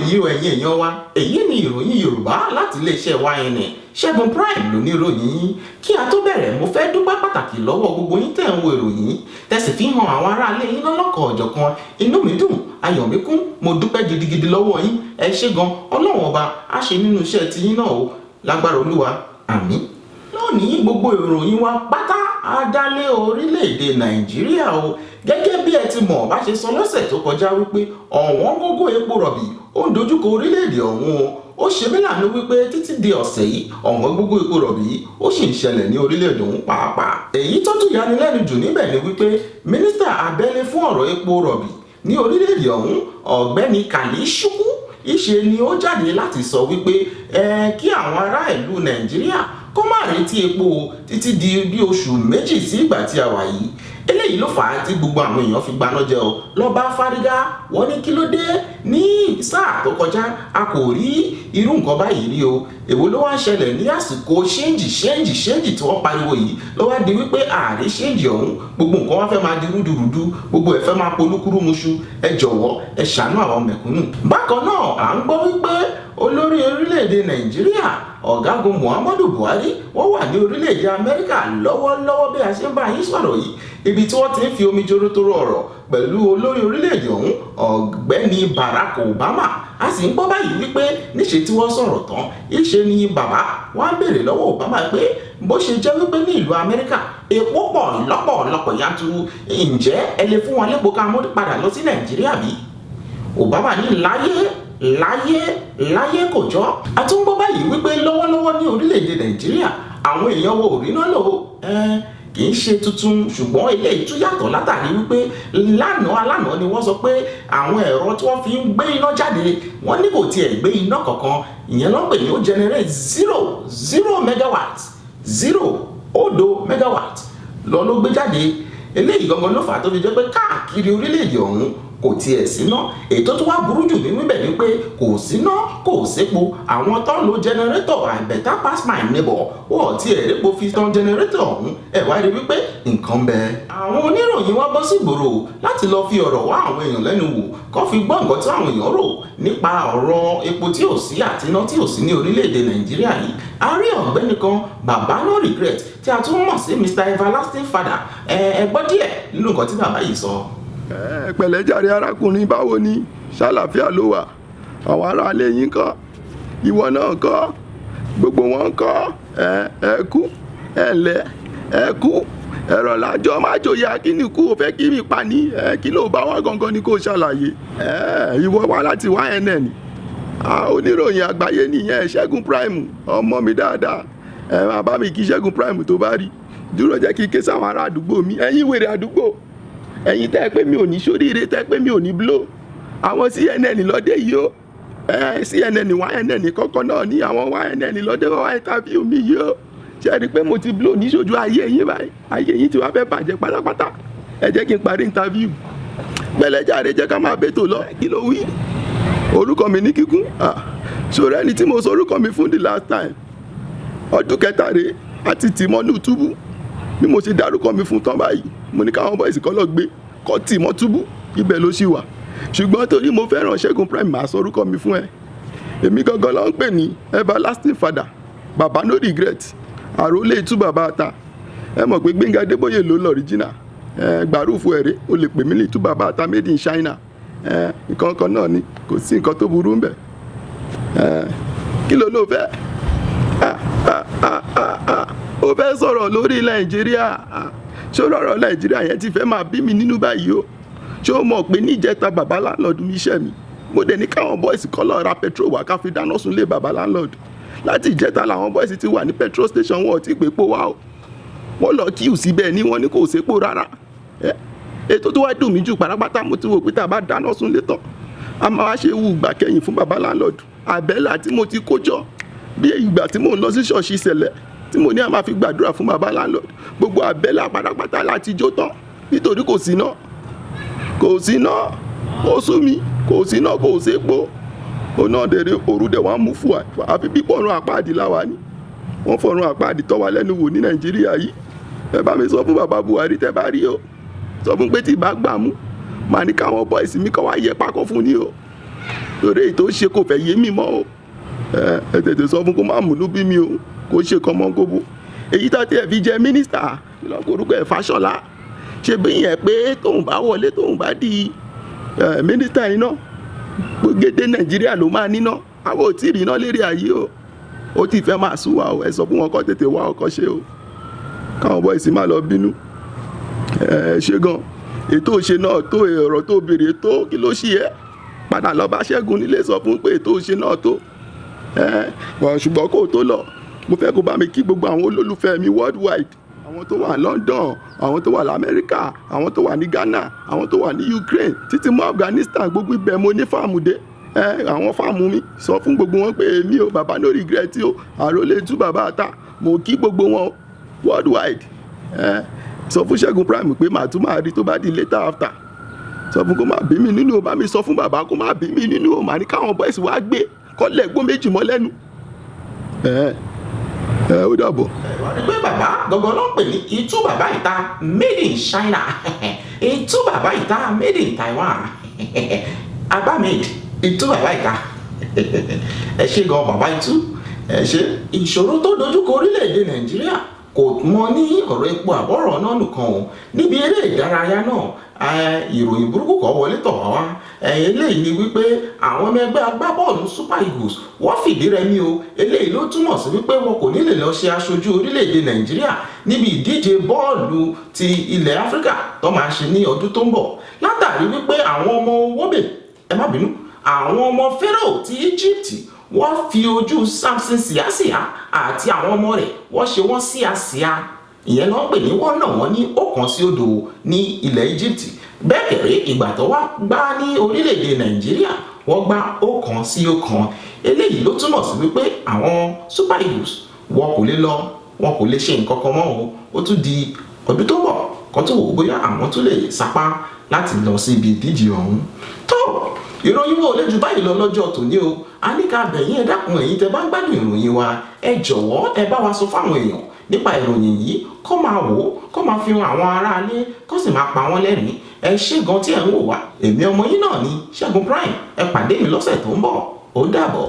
báyìí o ẹ̀yin èèyàn wa èyí ni ìròyìn Yorùbá láti iléeṣẹ́ YNN Ṣẹ́gun Prime ló ní ìròyìn yín. Kí a tó bẹ̀rẹ̀ mo fẹ́ dúpẹ́ pàtàkì lọ́wọ́ gbogbo yín tẹ̀ ń wo ìròyìn tẹ̀sí fi hàn àwọn aráalé yín lọ́lọ́kan ọ̀jọ̀kan. Inú mi dùn ayọ̀ mi kún, mo dúpẹ́ gidigidi lọ́wọ́ yín. Ẹ ṣé gan, Ọlọ́run ọba á ṣe nínú iṣẹ́ tiyín náà o lágbára Olúwa, àmín. Lónìí gbogbo ìròyìn wa pátá á dálé orílẹ̀-èdè Nàìjíríà o. Gẹ́gẹ́ bí ẹ ti mọ̀ bá ṣe sọ lọ́sẹ̀ tó kọjá wípé ọ̀wọ́n gógó epo rọ̀bì ó ń dojúkọ orílẹ̀-èdè ọ̀hún o. Ó ṣe mí láàánú wípé títí di ọ̀sẹ̀ yìí ọ̀wọ́n gógó epo rọ̀bì yìí ó sì ń ṣẹlẹ̀ ní orílẹ̀-èdè ọ̀hún pàápàá. Èyí tó tún yani lẹ́nu jù níbẹ̀ ni wípé mínísítà abẹ́lé fún ọ̀rọ̀ epo rọ̀bì ní orílẹ̀-èdè ọ̀hún ọ̀gbẹ́ni Kàlí Ṣúkú ìṣe ni ó jáde láti sọ wípé kí àwọn ará ìlú Nàìjíríà kó má retí epo títí di bí oṣù méjì sí ìgbà tí a wà yìí. Eléyìí ló fà á tí gbogbo àwọn èèyàn fi gbaná jẹ o. Lọ́ba fárígá wọ́n ní kí ló dé ní sáà tó kọjá a kò rí irú nǹkan báyìí rí o. Èwo ló wá ń ṣẹlẹ̀ ní àsìkò ṣéǹjì tí wọ́n pariwo yìí ló wá di wípé ààrẹ ṣéǹjì ọ̀hún gbogbo nǹkan wá fẹ́ máa di rúdurùdu, gbogbo ẹ̀ fẹ́ máa polúkúrúmuṣu. Ẹ jọ̀wọ́ ẹ ṣàánú àwọn mẹ̀kúnnù. Bákan náà à ń gbọ́ wípé olórí orílẹ̀-èdè Nàìjíríà ọ̀gágun Muhammadu Buhari wọ́n wà ní orílẹ̀-èdè Amẹ́ríkà lọ́wọ́lọ́wọ́ bí a ṣe ń bá yín sọ̀rọ̀ yìí, ibi tí wọ́n ti ń fi omi jorótóró ọ̀rọ̀ pẹ̀lú olórí orílẹ̀-èdè ọ̀hún ọ̀gbẹ́ni Barack Obama. A sì ń gbọ́ báyìí wípé níṣe tí wọ́n sọ̀rọ̀ tán ìṣe ni bàbá wọ́n á béèrè lọ́wọ́ Obama pé bó ṣe jẹ́ wípé ní ìlú Amẹ́ríkà epo pọ̀ lọ́pọ̀lọpọ̀ yanturu, ǹjẹ́ ẹ lè fún wọn lépo ká mú padà lọ sí Nàìjíríà bí? Obama ní láyé kò jọ. A tún gbọ́ báyìí wípé lọ́wọ́lọ́wọ́ ní orílẹ̀-èdè Nàìjíríà àwọn èèyàn wo ò rí náà lò ó. Kì í ṣe tuntun ṣùgbọ́n eléyìí tún yàtọ̀ látàrí wípé lánàá ni wọ́n sọ pé àwọn ẹ̀rọ tí wọ́n fi ń gbé iná jáde wọ́n ní kò tiẹ̀ gbé iná kankan. Ìyẹn ló ń pè ní ó generate zero megawatt megawatt lọ ló gbé jáde. Eléyìí gangan ló fà á tó fi jẹ́ pé káàkiri orílẹ̀-èdè ọ̀hún kò tiẹ̀ síná. Ètò tó wá burú jù nínú ibẹ̀ ni pé kò síná kò sépo. Àwọn tó ń lo jẹnẹrétọ̀ I better pass my neighbor wọ́n ti ẹ̀rẹ́po fi tan jẹnẹrétọ̀ ọ̀hún ẹ̀ wá rí wípé nǹkan bẹ́ẹ̀. Àwọn oníròyìn wá bọ́ sí ìgboro láti lọ fi ọ̀rọ̀ wá àwọn èèyàn lẹ́nu wò kó fi gbọ́ nǹkan tí àwọn èèyàn rò nípa ọ̀rọ̀ epo tí ò sí àti iná tí ò sí ní orílẹ̀-èdè Nàìjíríà yìí. A rí ọ̀gbẹ́ni kan bàbá no regret tí a tún mọ̀ sí Mr Everlasting Father. Ẹ gbọ́ díẹ̀ nínú nǹkan tí bàbá yìí sọ. Pẹ̀lẹ́ jàre arákùnrin, báwo ni? Ṣàlàáfíà ló wà? Àwọn ará ilé yín ńkọ́? Ìwọ náà ńkọ́? Gbogbo wọn ńkọ́? Ẹ kú ẹ lẹ ẹ kú ẹ̀rọ làjọ má jòyè akíníkù ò fẹ́ kí mi pa ní kí ló bá wá gangan ni kò ṣàlàyé. Ìwọ wá láti YNN oníròyìn àgbáyé nìyẹn Ṣẹ́gun Prime ọmọ mi dáadáa. Máa bá mi kí Ṣẹ́gun Prime tó bá rí. Dúró jẹ́ kí ké sáwọn ará àdúgbò mi, ẹ̀yin wèrè àdúgbò, ẹ̀yin tẹ́ pé mi ò ní sóríire, tẹ́ pé mi ò ní blow. Àwọn CNN lọ́dẹ yìí o, CNN YNN kọ́kọ́ náà ní àwọn YNN lọ́dẹ wá interview mi yìí o. Ṣé rí pé mo ti blow ní ṣojú ayé yín báyìí? Ayé yín ti wá fẹ́ bàjẹ́ pátápátá. Ẹ jẹ́ kí n parí interview. Gbẹ̀lẹ́jàre jẹ́ ká máa bẹ́tò lọ. Kí ló wí? Orúkọ mi ní kíkún. Ṣòro ẹni tí mo sọ orúkọ mi fún the last time. Ọdún kẹta rèé àti tìmọ́nù túbú. Bí mo ṣe dárúkọ mi fún tán báyìí, mo ní káwọn boys kọ́ lọ gbé kọ́ tì mọ́ túbú, ibẹ̀ ló ṣì wà. Ṣùgbọ́n torí mo fẹ́ràn Ṣẹ́gun Prime máa sọ orúkọ mi fún ẹ. Èmi gangan ló ń pè ní Everlasting Father, bàbá no regret, àròlé tú bàbá ata. Ẹ mọ̀ pé Gbénga Adébóyè ló lọ original. Gbàrúfù ẹ̀rẹ́ o lè pè mí ní tú bàbá ata made in China. Nǹkan kan náà ni kò sí nǹkan tó burú ń bẹ̀. Kí ló ló fẹ́? Ó fẹ́ sọ̀rọ̀ lórí Nàìjíríà. Ṣé ọ̀rọ̀ Nàìjíríà yẹn ti fẹ́ máa bí mi nínú báyìí o? Ṣé o mọ̀ pé níjẹta bàbá landlord mi iṣẹ́ mi? Mo dẹ̀ ní káwọn boys kọ́ lọ ra petrol wá ká fi dáná sunlé bàbá landlord. Láti ìjẹta làwọn boys ti wà ní petrol station, wọn ò tí pé pò wá o. Wọ́n lọ kíù síbẹ̀ ní wọ́n ní kò sépo rárá. Ètò tó wá dùn mí jù pátápátá mo ti wò pé tá a bá dáná sunlé tán a máa wá ṣe wù gbà kẹ́yìn fún bàbá landlord. Àbẹ́là tí mo ti kó jọ bí ìgbà tí mò ń lọ sí ṣọ́ọ̀ṣì ìṣẹ̀lẹ̀ tí mo ní a máa fi gbàdúrà fún bàbá landlord, gbogbo àbẹ́là pátápátá láti jó tán nítorí kò sí náà, ó sú mi, kò sí náà, kò sépo. Ọ̀nà dèrè òrùdẹ̀ wá mú fún wa àfi bí pọ̀run àpáàdì láwa ni. Wọ́n fọ̀run àpáàdì tọ́ wa lẹ́nu wò ní Nàìjíríà yìí. Ẹ bá mi sọ fún bàbá Buhari tẹ́ bá rí o, sọ fún pé tí ìbá gbà mú màá ní káwọn boys mi kọ́ wá yẹ pákó fún ni o. torí èyí tó ṣe kò fẹ́ yé mi mọ́ o ẹ tètè sọ fún kó má múnú bí mi o kó ṣe kọ́ mọ́ kóbó èyí tá tiẹ̀ fi jẹ mínísítà lọ́kọ̀ orúkọ ẹ̀ Fáṣọlá ṣe bí yẹn pé tóun bá wọlé tóun bá di mínísítà iná gbogbo Nàìjíríà ló máa níná àwọn ò tí ì rí iná lérí ayé o ó ti fẹ́ máa sú wa o ẹ sọ fún wọn kó tètè wá ọkọ ṣe o káwọn bọ́ìsì má lọ bínú ṣe gan ètò òṣè náà tó ọ̀rọ̀ tó béèrè tó kí ló ṣí ẹ padà lọ bá Ṣẹ́gun nílé sọ fún pé ètò òṣè náà tó ṣùgbọ́n kó tó lọ mo fẹ́ kó bá mi kí gbogbo àwọn olólùfẹ́ mi worldwide àwọn tó wà London àwọn tó wà lamẹ́ríkà àwọn tó wà ní Ghana àwọn tó wà ní Ukraine títí mọ́ Afghanistan gbogbo ibẹ̀ mo ní fáàmù dé àwọn fáàmù mi sọ fún gbogbo wọn pé èmi ò bàbá no regret o àròlé tú bàbá àtà mo kí gbogbo wọn worldwide sọ fún Ṣẹ́gun Prime pé màá tún máa rí tó bá di later after sọ fún kó má bí mi nínú o bá mi sọ fún bàbá kó má bí mi nínú o màá ní káwọn boys wá gbé kọ́lẹ̀ gbó méjì mọ́ lẹ́nu ó dàbọ̀. pé bàbá gangan ló ń pè ní itú bàbá ìta made in China itú bàbá ìta made in Taiwan agbámade itú bàbá ìta ẹ ṣe gan bàbá itú ẹ ṣe ìṣòro tó dojúkọ orílẹ̀-èdè Nàìjíríà kò mọ ní ọ̀rọ̀ epo àbọ̀rọ̀ náà nìkan o níbi eré ìdárayá náà ìròyìn burúkú kan wọlé tọ̀ wá eléyìí ni wípé àwọn ọmọ ẹgbẹ́ agbábọ́ọ̀lù Super Eagles wọ́n fìdí rẹmi o eléyìí ló túmọ̀ sí wípé wọn kò ní lè lọ ṣe aṣojú orílẹ̀-èdè Nàìjíríà níbi ìdíje bọ́ọ̀lù ti ilẹ̀ Áfíríkà tó máa ṣe ní ọdún tó ń bọ̀ látàrí wípé àwọn ọmọ wọ́bẹ̀ ẹ má bínú àwọn ọmọ Pharaoh ti Egypt wọ́n fi ojú Samson síásíá àti àwọn ọmọ rẹ̀ wọ́n ṣe wọ́n síásíá ìyẹn ló ń pè ní wọ́n náà wọ́n ní 1-0 ní ilẹ̀ Egypt bẹ́ẹ̀ kẹ̀rẹ́ ìgbà tó wá gbá ní orílẹ̀-èdè Nàìjíríà wọ́n gbá 1-1 eléyìí ló túmọ̀ sí wípé àwọn Super Eagles wọn kò lè lọ wọn kò lè ṣe nǹkan kan mọ́ o ó tún di ọdún tó bọ̀ kó tó wò bóyá àwọn tún lè sapá láti lọ sí ibi ìdíje ọ̀hún tó ìròyìn wo lè jù báyìí lọ lọ́jọ́ tòní o a ní ká bẹ̀yìn ẹ dákun ẹ̀yin tẹ́ bá ń gbádùn ìròyìn wa ẹ jọ̀wọ́ ẹ bá wa sọ fáwọn èèyàn nípa ìròyìn yìí kó máa wò ó kó máa fi hàn àwọn aráalé kó sì máa pa wọ́n lẹ́rìn ẹ ṣé gan tí ẹ ń wò wá èmi ọmọ yín náà ni Ṣẹ́gun Prime ẹ pàdé mi lọ́sẹ̀ tó ń bọ̀ ó dàbọ̀.